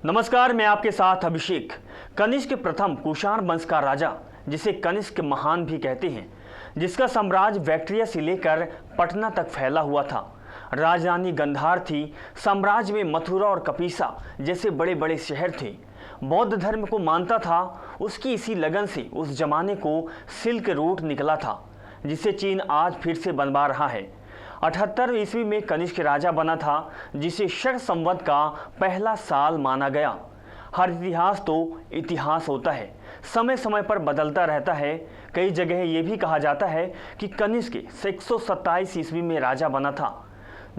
नमस्कार, मैं आपके साथ अभिषेक। कनिष्क प्रथम कुषाण वंश का राजा, जिसे कनिष्क महान भी कहते हैं, जिसका साम्राज्य बैक्ट्रिया से लेकर पटना तक फैला हुआ था। राजधानी गंधार थी। साम्राज्य में मथुरा और कपीसा जैसे बड़े बड़े शहर थे। बौद्ध धर्म को मानता था। उसकी इसी लगन से उस जमाने को सिल्क रूट निकला था, जिसे चीन आज फिर से बनवा रहा है। 78 ईस्वी में कनिष्क राजा बना था, जिसे शक संवत का पहला साल माना गया। हर इतिहास तो इतिहास होता है, समय समय पर बदलता रहता है। कई जगह ये भी कहा जाता है कि कनिष्क 127 ईस्वी में राजा बना था।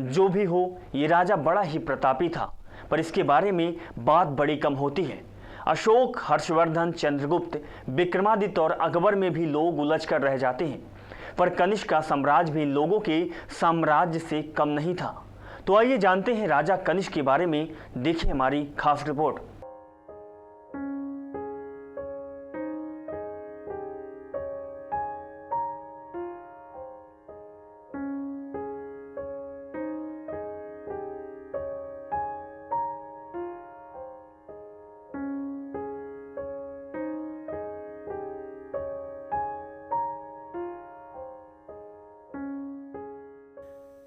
जो भी हो, ये राजा बड़ा ही प्रतापी था, पर इसके बारे में बात बड़ी कम होती है। अशोक, हर्षवर्धन, चंद्रगुप्त, विक्रमादित्य और अकबर में भी लोग उलझ कर रह जाते हैं, पर कनिष्क का साम्राज्य भी लोगों के साम्राज्य से कम नहीं था। तो आइए जानते हैं राजा कनिष्क के बारे में। देखिए हमारी खास रिपोर्ट।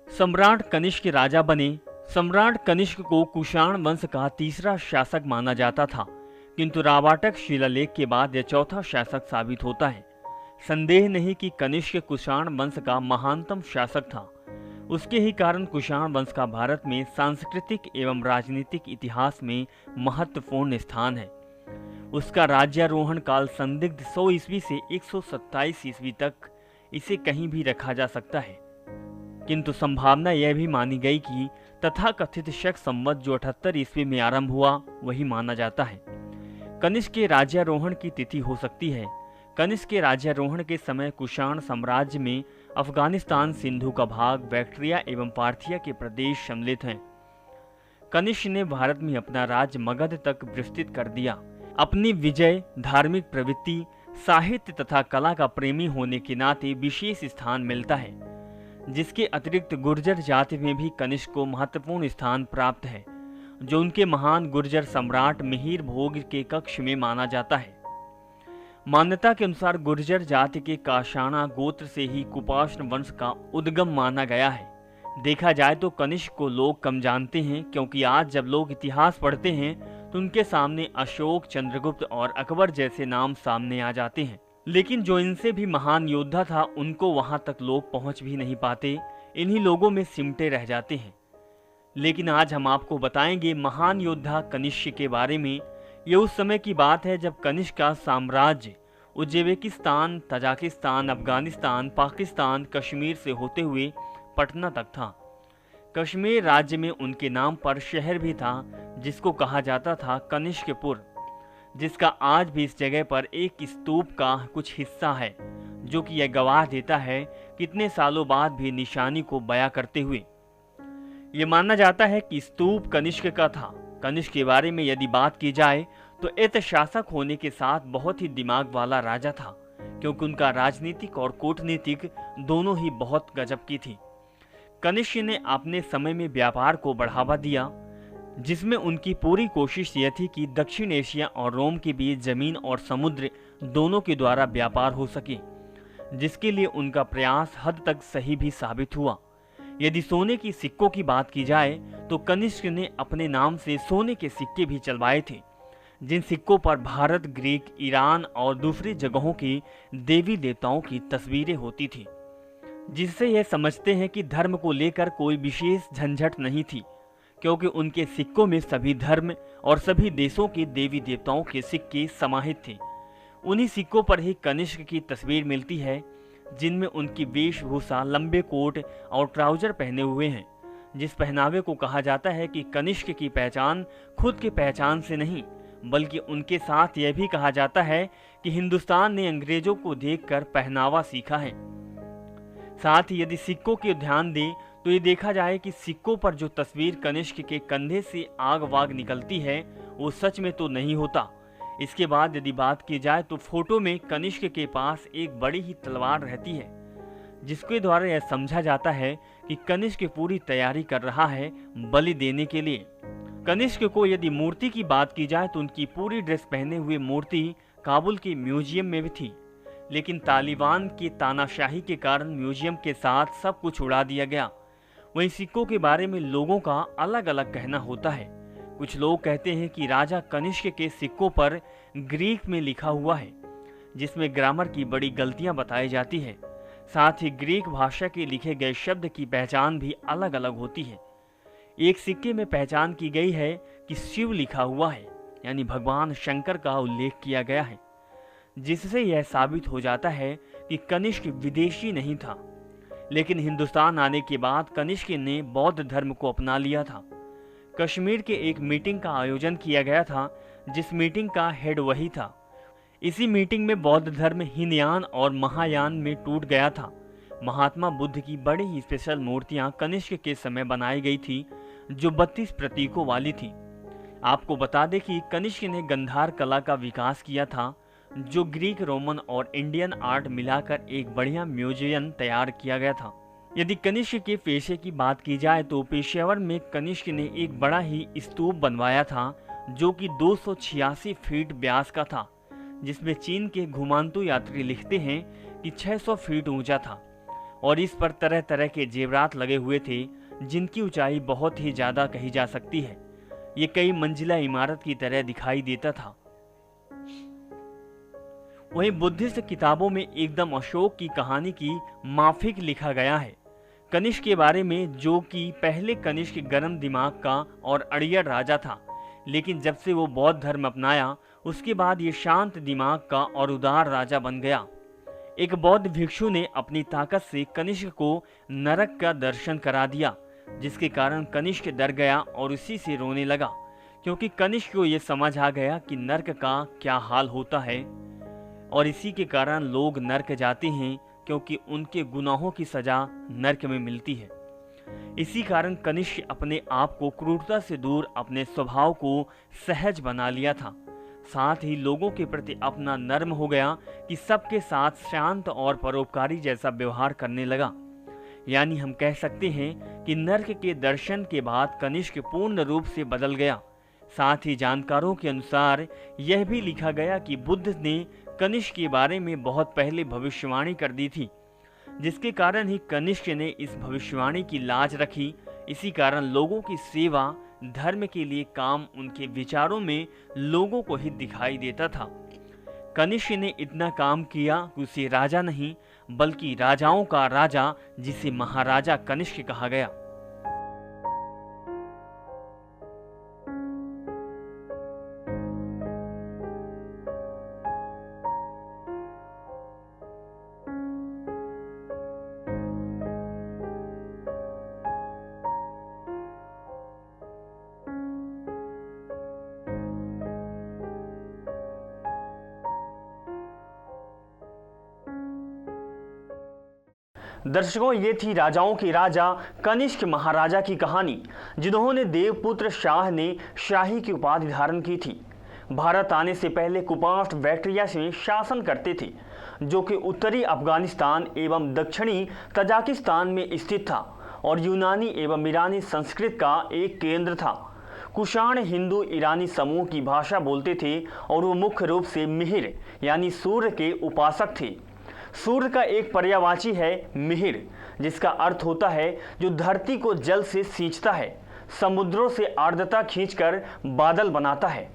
सम्राट कनिष्क राजा बने। सम्राट कनिष्क को कुषाण वंश का तीसरा शासक माना जाता था, किंतु रावाटक शिलालेख के बाद यह चौथा शासक साबित होता है। संदेह नहीं कि कनिष्क कुषाण वंश का महानतम शासक था। उसके ही कारण कुषाण वंश का भारत में सांस्कृतिक एवं राजनीतिक इतिहास में महत्वपूर्ण स्थान है। उसका राज्यारोहण काल संदिग्ध 100 ईस्वी से 127 ईस्वी तक इसे कहीं भी रखा जा सकता है, किंतु संभावना यह भी मानी गई कि तथाकथित शक संवत जो 78 ईस्वी में आरंभ हुआ वही माना जाता है। कनिष्क के राज्यारोहण की तिथि हो सकती है। कनिष्क के राज्यारोहण के समय कुषाण साम्राज्य में अफगानिस्तान, सिंधु का भाग, बैक्ट्रिया एवं पार्थिया के प्रदेश सम्मिलित हैं। कनिष्क ने भारत में अपना राज्य मगध तक विस्तृत कर दिया। अपनी विजय, धार्मिक प्रवृत्ति, साहित्य तथा कला का प्रेमी होने के नाते विशेष स्थान मिलता है, जिसके अतिरिक्त गुर्जर जाति में भी कनिष्क को महत्वपूर्ण स्थान प्राप्त है, जो उनके महान गुर्जर सम्राट मिहिर भोग के कक्ष में माना जाता है। मान्यता के अनुसार गुर्जर जाति के काशाणा गोत्र से ही कुपाष्ण वंश का उद्गम माना गया है। देखा जाए तो कनिष्क को लोग कम जानते हैं, क्योंकि आज जब लोग इतिहास पढ़ते हैं तो उनके सामने अशोक, चंद्रगुप्त और अकबर जैसे नाम सामने आ जाते हैं, लेकिन जो इनसे भी महान योद्धा था उनको वहां तक लोग पहुंच भी नहीं पाते, इन्हीं लोगों में सिमटे रह जाते हैं। लेकिन आज हम आपको बताएंगे महान योद्धा कनिष्क के बारे में। ये उस समय की बात है जब कनिष्क का साम्राज्य उज्बेकिस्तान, तजाकिस्तान, अफगानिस्तान, पाकिस्तान, कश्मीर से होते हुए पटना तक था। कश्मीर राज्य में उनके नाम पर शहर भी था, जिसको कहा जाता था कनिष्कपुर, जिसका आज भी इस जगह पर एक स्तूप का कुछ हिस्सा है, जो कि यह गवाह देता है कितने सालों बाद भी निशानी को बयां करते हुए। यह माना जाता है कि स्तूप कनिष्क का था। कनिष्क के बारे में यदि बात की जाए तो एक शासक होने के साथ बहुत ही दिमाग वाला राजा था, क्योंकि उनका राजनीतिक और कूटनीतिक दोनों ही बहुत गजब की थी। कनिष्क ने अपने समय में व्यापार को बढ़ावा दिया, जिसमें उनकी पूरी कोशिश यह थी कि दक्षिण एशिया और रोम के बीच जमीन और समुद्र दोनों के द्वारा व्यापार हो सके, जिसके लिए उनका प्रयास हद तक सही भी साबित हुआ। यदि सोने की सिक्कों की बात की जाए तो कनिष्क ने अपने नाम से सोने के सिक्के भी चलवाए थे, जिन सिक्कों पर भारत, ग्रीक, ईरान और दूसरी जगहों के देवी देवताओं की तस्वीरें होती थी, जिससे यह समझते हैं कि धर्म को लेकर कोई विशेष झंझट नहीं थी, क्योंकि उनके सिक्कों में सभी धर्म और सभी देशों के देवी देवताओं के सिक्के समाहित थे। उन्हीं सिक्कों पर ही कनिष्क की तस्वीर मिलती है, जिनमें उनकी वेशभूषा लंबे कोट और ट्राउजर पहने हुए हैं, जिस पहनावे को कहा जाता है कि कनिष्क की पहचान खुद की पहचान से नहीं, बल्कि उनके साथ यह भी कहा जाता है कि हिंदुस्तान ने अंग्रेजों को देखकर पहनावा सीखा है। साथ ही यदि सिक्कों की ध्यान दें तो ये देखा जाए कि सिक्कों पर जो तस्वीर कनिष्क के कंधे से आग वाग निकलती है वो सच में तो नहीं होता। इसके बाद यदि बात की जाए तो फोटो में कनिष्क के पास एक बड़ी ही तलवार रहती है, जिसके द्वारा यह समझा जाता है कि कनिष्क पूरी तैयारी कर रहा है बलि देने के लिए। कनिष्क को यदि मूर्ति की बात की जाए तो उनकी पूरी ड्रेस पहने हुए मूर्ति काबुल के म्यूजियम में भी थी, लेकिन तालिबान की तानाशाही के कारण म्यूजियम के साथ सब कुछ उड़ा दिया गया। वहीं सिक्कों के बारे में लोगों का अलग अलग कहना होता है। कुछ लोग कहते हैं कि राजा कनिष्क के सिक्कों पर ग्रीक में लिखा हुआ है, जिसमें ग्रामर की बड़ी गलतियां बताई जाती है। साथ ही ग्रीक भाषा के लिखे गए शब्द की पहचान भी अलग अलग होती है। एक सिक्के में पहचान की गई है कि शिव लिखा हुआ है, यानी भगवान शंकर का उल्लेख किया गया है, जिससे यह साबित हो जाता है कि कनिष्क विदेशी नहीं था, लेकिन हिंदुस्तान आने के बाद कनिष्क ने बौद्ध धर्म को अपना लिया था। कश्मीर के एक मीटिंग का आयोजन किया गया था, जिस मीटिंग का हेड वही था। इसी मीटिंग में बौद्ध धर्म हीनयान और महायान में टूट गया था। महात्मा बुद्ध की बड़ी ही स्पेशल मूर्तियां कनिष्क के समय बनाई गई थी, जो 32 प्रतीकों वाली थी। आपको बता दें कि कनिष्क ने गंधार कला का विकास किया था, जो ग्रीक, रोमन और इंडियन आर्ट मिलाकर एक बढ़िया म्यूजियम तैयार किया गया था। यदि कनिष्क के पेशे की बात की जाए तो पेशावर में कनिष्क ने एक बड़ा ही स्तूप बनवाया था, जो कि 286 फीट व्यास का था, जिसमें चीन के घुमांतु यात्री लिखते हैं कि 600 फीट ऊंचा था और इस पर तरह तरह के जेवरात लगे हुए थे, जिनकी ऊंचाई बहुत ही ज़्यादा कही जा सकती है। ये कई मंजिला इमारत की तरह दिखाई देता था। वहीं बुद्धिस्ट किताबों में एकदम अशोक की कहानी की माफिक लिखा गया है कनिष्क के बारे में, जो कि पहले कनिष्क गर्म दिमाग का और अड़ियल राजा था, लेकिन जब से वो बौद्ध धर्म अपनाया उसके बाद ये शांत दिमाग का और उदार राजा बन गया। एक बौद्ध भिक्षु ने अपनी ताकत से कनिष्क को नरक का दर्शन करा दिया, जिसके कारण कनिष्क डर गया और उसी से रोने लगा, क्योंकि कनिष्क को ये समझ आ गया कि नरक का क्या हाल होता है और इसी के कारण लोग नरक जाते हैं, क्योंकि उनके गुनाहों की सजा नरक में मिलती है। इसी कारण कनिष्क अपने आप को क्रूरता से दूर अपने स्वभाव को सहज बना लिया था। साथ ही लोगों के प्रति अपना नर्म हो गया कि सबके साथ शांत और परोपकारी जैसा व्यवहार करने लगा। यानी हम कह सकते हैं कि नरक के दर्शन के बाद कनिष्क पूर्ण रूप से बदल गया। साथ ही जानकारों के अनुसार यह भी लिखा गया कि बुद्ध ने कनिष्क के बारे में बहुत पहले भविष्यवाणी कर दी थी, जिसके कारण ही कनिष्क ने इस भविष्यवाणी की लाज रखी। इसी कारण लोगों की सेवा, धर्म के लिए काम उनके विचारों में लोगों को ही दिखाई देता था। कनिष्क ने इतना काम किया कि उसे राजा नहीं बल्कि राजाओं का राजा, जिसे महाराजा कनिष्क कहा गया। दर्शकों, ये थी राजाओं के राजा कनिष्क महाराजा की कहानी, जिन्होंने देवपुत्र शाह ने शाही की उपाधि धारण की थी। भारत आने से पहले कुपाष्ट बैक्ट्रिया में शासन करते थे, जो कि उत्तरी अफगानिस्तान एवं दक्षिणी तजाकिस्तान में स्थित था और यूनानी एवं ईरानी संस्कृत का एक केंद्र था। कुषाण हिंदू ईरानी समूह की भाषा बोलते थे और वो मुख्य रूप से मिहिर यानी सूर्य के उपासक थे। सूर्य का एक पर्यायवाची है मिहिर, जिसका अर्थ होता है जो धरती को जल से सींचता है, समुद्रों से आर्द्रता खींचकर बादल बनाता है।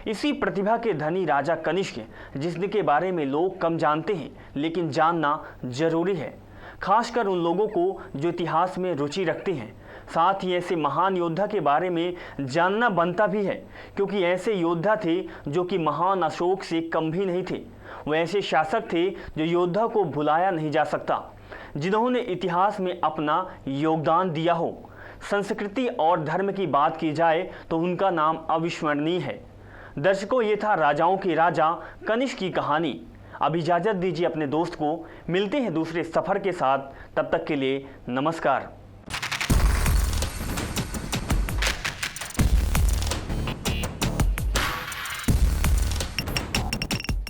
इसी प्रतिभा के धनी राजा कनिष्क, जिसके बारे में लोग कम जानते हैं लेकिन जानना जरूरी है, खासकर उन लोगों को जो इतिहास में रुचि रखते हैं। साथ ही ऐसे महान योद्धा के बारे में जानना बनता भी है, क्योंकि ऐसे योद्धा थे जो कि महान अशोक से कम भी नहीं थे। वो ऐसे शासक थे जो योद्धा को भुलाया नहीं जा सकता, जिन्होंने इतिहास में अपना योगदान दिया हो। संस्कृति और धर्म की बात की जाए तो उनका नाम अविस्मरणीय है। दर्शकों, ये था राजाओं के राजा कनिष्क की कहानी। अब इजाज़त दीजिए अपने दोस्त को, मिलते हैं दूसरे सफ़र के साथ। तब तक के लिए नमस्कार।